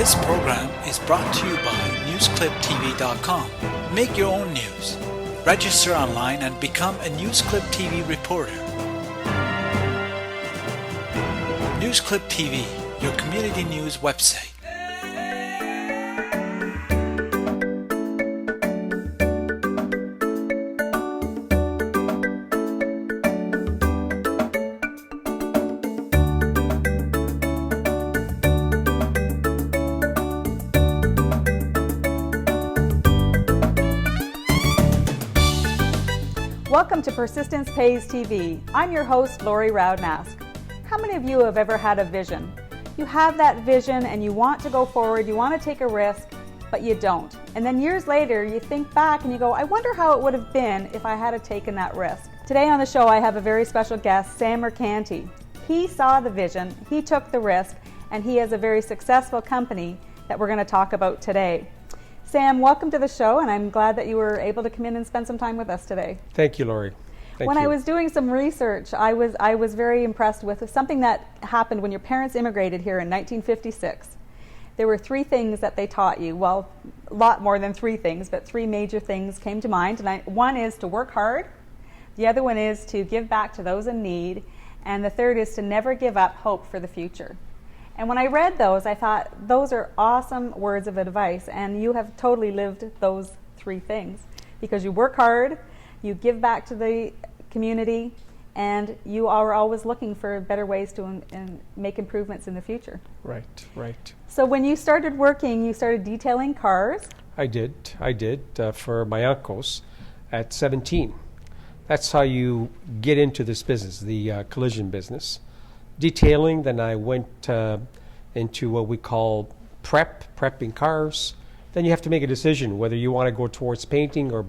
This program is brought to you by NewsClipTV.com. Make your own news. Register online and become a NewsClip TV reporter. NewsClip TV, your community news website. Welcome to Persistence Pays TV. I'm your host, Lori Roudmask. How many of you have ever had a vision? You have that vision and you want to go forward, you want to take a risk, but you don't. And then years later, you think back and you go, I wonder how it would have been if I had taken that risk. Today on the show, I have a very special guest, Sam Mercanti. He saw the vision, he took the risk, and he has a very successful company that we're going to talk about today. Sam, welcome to the show, and I'm glad that you were able to come in and spend some time with us today. Thank you, Lori. When I was doing some research, I was very impressed with something that happened when your parents immigrated here in 1956. There were three things that they taught you. Well, a lot more than three things, but three major things came to mind. And one is to work hard. The other one is to give back to those in need. And the third is to never give up hope for the future. And when I read those, I thought, those are awesome words of advice, and you have totally lived those three things. Because you work hard, you give back to the community, and you are always looking for better ways to make improvements in the future. Right, right. So when you started working, you started detailing cars? I did for my uncles at 17. That's how you get into this business, the collision business. Detailing, then I went into what we call prepping cars. Then you have to make a decision whether you want to go towards painting or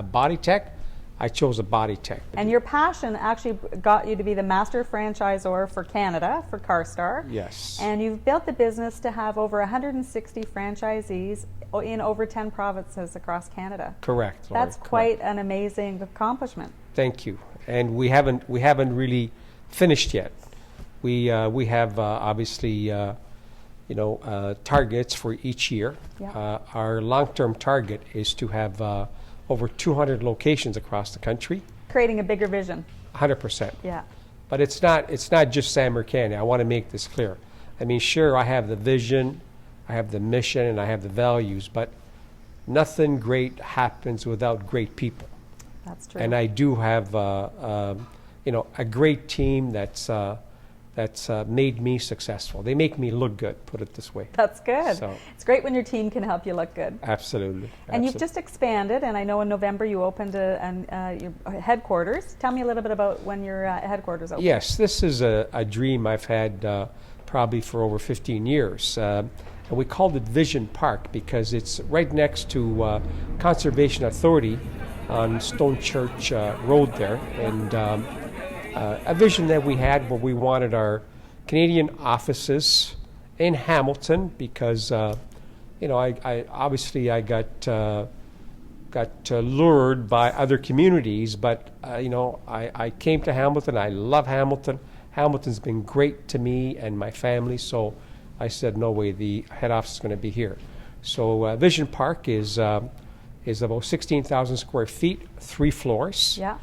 body tech. I chose a body tech. And your passion actually got you to be the master franchisor for Canada, for CARSTAR. Yes. And you've built the business to have over 160 franchisees in over 10 provinces across Canada. Correct, Lori, That's quite an amazing accomplishment. Thank you. And we haven't really finished yet. We have obviously targets for each year. Yeah. Our long-term target is to have over 200 locations across the country. Creating a bigger vision. 100%. Yeah. But it's not just Sam Mercanti. I want to make this clear. I mean, sure, I have the vision, I have the mission, and I have the values, but nothing great happens without great people. That's true. And I do have a great team that's made me successful. They make me look good, put it this way. That's good. So, it's great when your team can help you look good. Absolutely. And you've just expanded, and I know in November you opened your headquarters. Tell me a little bit about when your headquarters opened. Yes, this is a dream I've had probably for over 15 years. And we called it Vision Park because it's right next to Conservation Authority on Stone Church Road there. And a vision that we had where we wanted our Canadian offices in Hamilton because, I got lured by other communities, but, I came to Hamilton. I love Hamilton. Hamilton's been great to me and my family, so I said, no way, the head office is going to be here. So Vision Park is about 16,000 square feet, 3 floors. Yeah.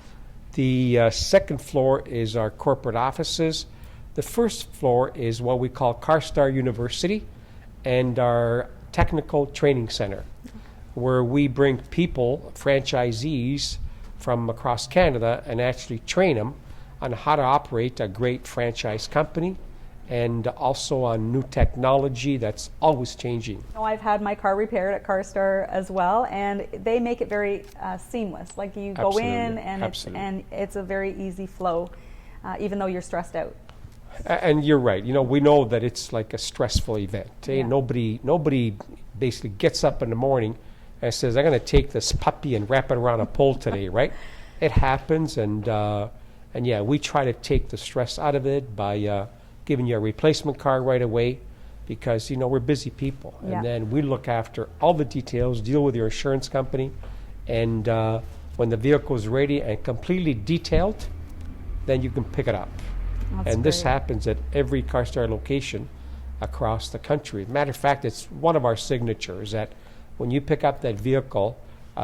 The second floor is our corporate offices. The first floor is what we call CARSTAR University and our technical training center, where we bring people, franchisees from across Canada, and actually train them on how to operate a great franchise company and also on new technology that's always changing. I've had my car repaired at CARSTAR as well, and they make it very seamless. Like you go in, and it's a very easy flow, even though you're stressed out. And you're right. We know that it's like a stressful event. Yeah. Nobody basically gets up in the morning and says, I'm going to take this puppy and wrap it around a pole today, right? It happens, and yeah, we try to take the stress out of it by giving you a replacement car right away because, we're busy people. Yeah. And then we look after all the details, deal with your insurance company, and when the vehicle is ready and completely detailed, then you can pick it up. That's and this great. happens at every CARSTAR location. across the country. Matter of fact, it's one of our signatures that when you pick up that vehicle,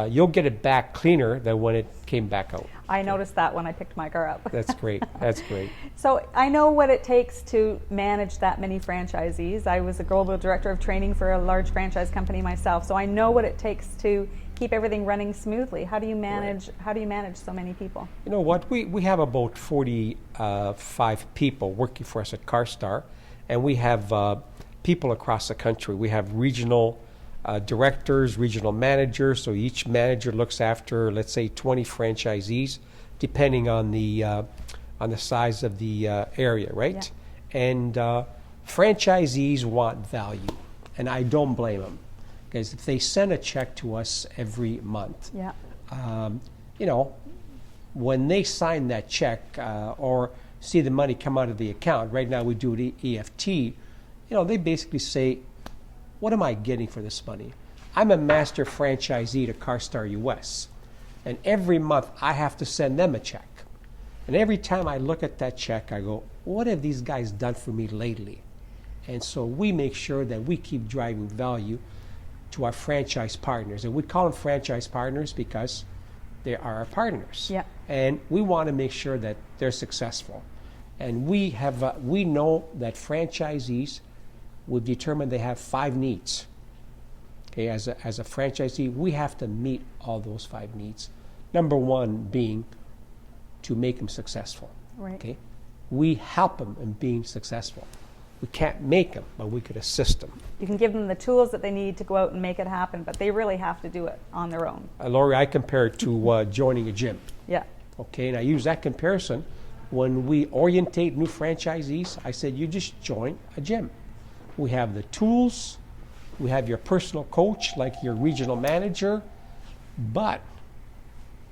you'll get it back cleaner than when it came back out. I noticed that when I picked my car up. That's great. That's great. So I know what it takes to manage that many franchisees. I was a global director of training for a large franchise company myself, so I know what it takes to keep everything running smoothly. How do you manage? Right. How do you manage so many people? You know what? We have about 45 people working for us at CARSTAR, and we have people across the country. We have regional directors, regional managers. So each manager looks after, let's say, 20 franchisees, depending on the size of the area, right? Yeah. And franchisees want value, and I don't blame them, because if they send a check to us every month, yeah. You know, when they sign that check or see the money come out of the account, right now we do it EFT. You know, they basically say, what am I getting for this money? I'm a master franchisee to CARSTAR US, and every month I have to send them a check. And every time I look at that check, I go, what have these guys done for me lately? And so we make sure that we keep driving value to our franchise partners. And we call them franchise partners because they are our partners. Yeah. And we want to make sure that they're successful. And we know that franchisees, we've determined they have 5 needs. Okay, as a franchisee, we have to meet all those 5 needs. Number 1 being to make them successful. Right. Okay, we help them in being successful. We can't make them, but we could assist them. You can give them the tools that they need to go out and make it happen, but they really have to do it on their own. Lori, I compare it to joining a gym. Yeah. Okay, and I use that comparison when we orientate new franchisees. I said, you just join a gym. We have the tools, we have your personal coach, like your regional manager, but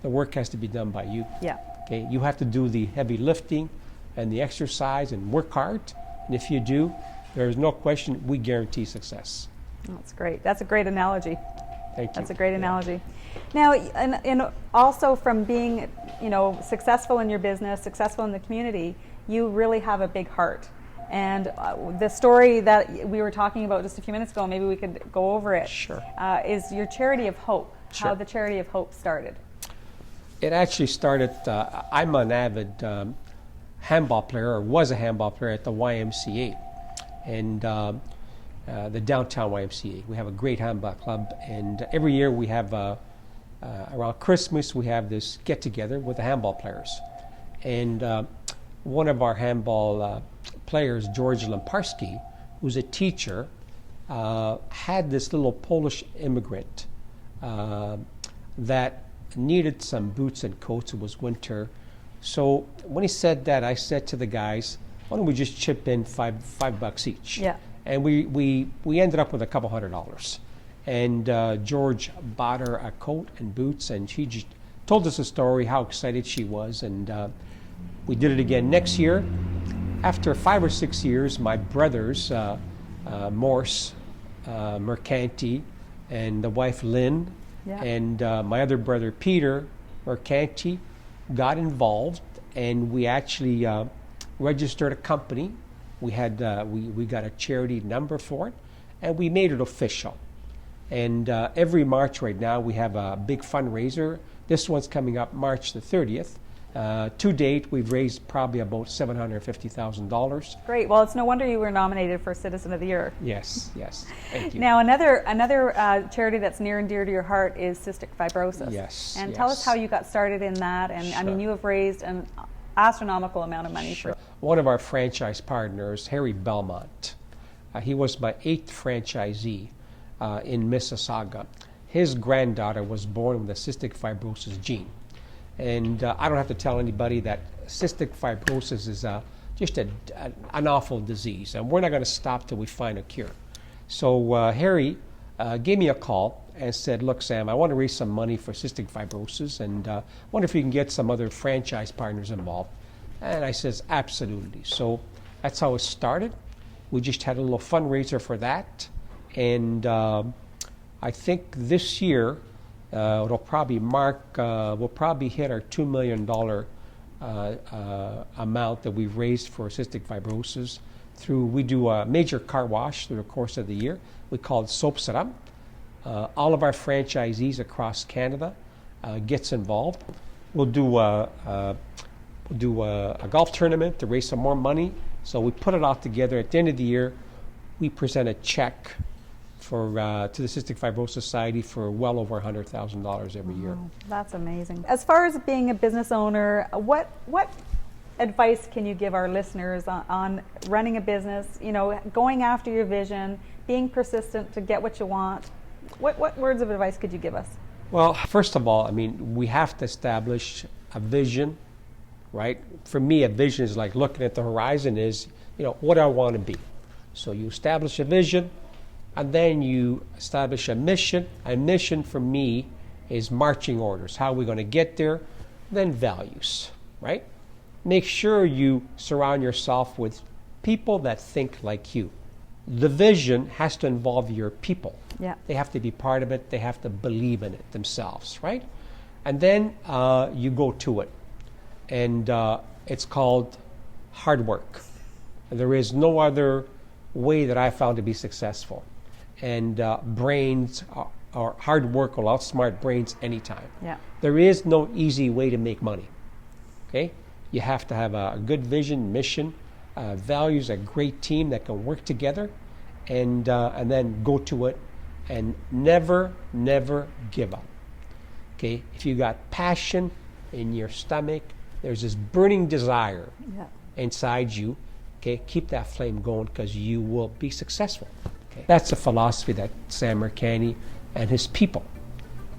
the work has to be done by you. Yeah. Okay, you have to do the heavy lifting and the exercise and work hard. And if you do, there is no question, we guarantee success. That's great. That's a great analogy. Thank you. That's a great analogy. Now, and also from being, successful in your business, successful in the community, you really have a big heart. And the story that we were talking about just a few minutes ago, maybe we could go over it. Sure. Is your Charity of Hope, Sure. How the Charity of Hope started. It actually started, I'm an avid handball player, or was a handball player at the YMCA, and the downtown YMCA. We have a great handball club, and every year we have, around Christmas, we have this get-together with the handball players. And one of our handball players, George Lamparski, who's a teacher, had this little Polish immigrant that needed some boots and coats. It was winter. So when he said that, I said to the guys, why don't we just chip in $5 each? Yeah. And we ended up with a couple $100. And George bought her a coat and boots, and she just told us a story, how excited she was. And we did it again next year. After 5 or 6 years, my brothers, Morse, Mercanti, and the wife Lynn, Yeah. and my other brother Peter Mercanti, got involved, and we actually registered a company. We had we got a charity number for it, and we made it official. And every March right now we have a big fundraiser. This one's coming up March the 30th. To date, we've raised probably about $750,000. Great. Well, it's no wonder you were nominated for Citizen of the Year. Yes. Thank you. Now, another charity that's near and dear to your heart is cystic fibrosis. Yes. And tell us how you got started in that. And I mean, you have raised an astronomical amount of money. Sure. One of our franchise partners, Harry Belmont, he was my 8th franchisee in Mississauga. His granddaughter was born with a cystic fibrosis gene. And I don't have to tell anybody that cystic fibrosis is just an awful disease, and we're not going to stop till we find a cure. So Harry gave me a call and said, look, Sam, I want to raise some money for cystic fibrosis, and I wonder if you can get some other franchise partners involved. And I says, absolutely. So that's how it started. We just had a little fundraiser for that, and I think this year, it'll probably we'll probably hit our $2 million amount that we've raised for cystic fibrosis we do a major car wash through the course of the year. We call it Soap Saram. All of our franchisees across Canada gets involved. We'll do a golf tournament to raise some more money. So we put it all together. At the end of the year, we present a check to the Cystic Fibrosis Society for well over $100,000 every year. That's amazing. As far as being a business owner, what advice can you give our listeners on running a business, going after your vision, being persistent to get what you want? What words of advice could you give us? Well, first of all, we have to establish a vision, right? For me, a vision is like looking at the horizon is, what do I want to be? So you establish a vision, and then you establish a mission. A mission for me is marching orders. How are we going to get there? Then values, right? Make sure you surround yourself with people that think like you. The vision has to involve your people. Yeah. They have to be part of it. They have to believe in it themselves, right? And then you go to it. And it's called hard work. There is no other way that I found to be successful. And brains or hard work will outsmart brains anytime. Yeah. There is no easy way to make money. Okay? You have to have a good vision, mission, values, a great team that can work together, and then go to it, and never give up. Okay? If you got passion in your stomach, there's this burning desire inside you. Okay? Keep that flame going, because you will be successful. Okay? That's a philosophy that Sam Mercanti and his people.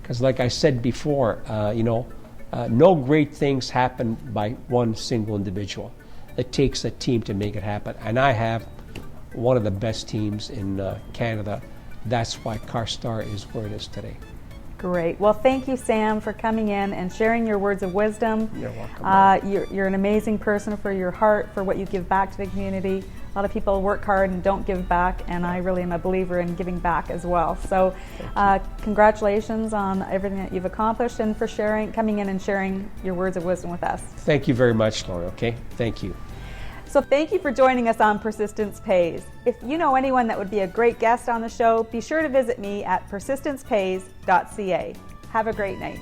Because like I said before, no great things happen by one single individual. It takes a team to make it happen. And I have one of the best teams in Canada. That's why CARSTAR is where it is today. Great. Well, thank you, Sam, for coming in and sharing your words of wisdom. You're welcome. You're an amazing person for your heart, for what you give back to the community. A lot of people work hard and don't give back, and I really am a believer in giving back as well. So congratulations on everything that you've accomplished, and for coming in and sharing your words of wisdom with us. Thank you very much, Laura, okay? Thank you. So thank you for joining us on Persistence Pays. If you know anyone that would be a great guest on the show, be sure to visit me at persistencepays.ca. Have a great night.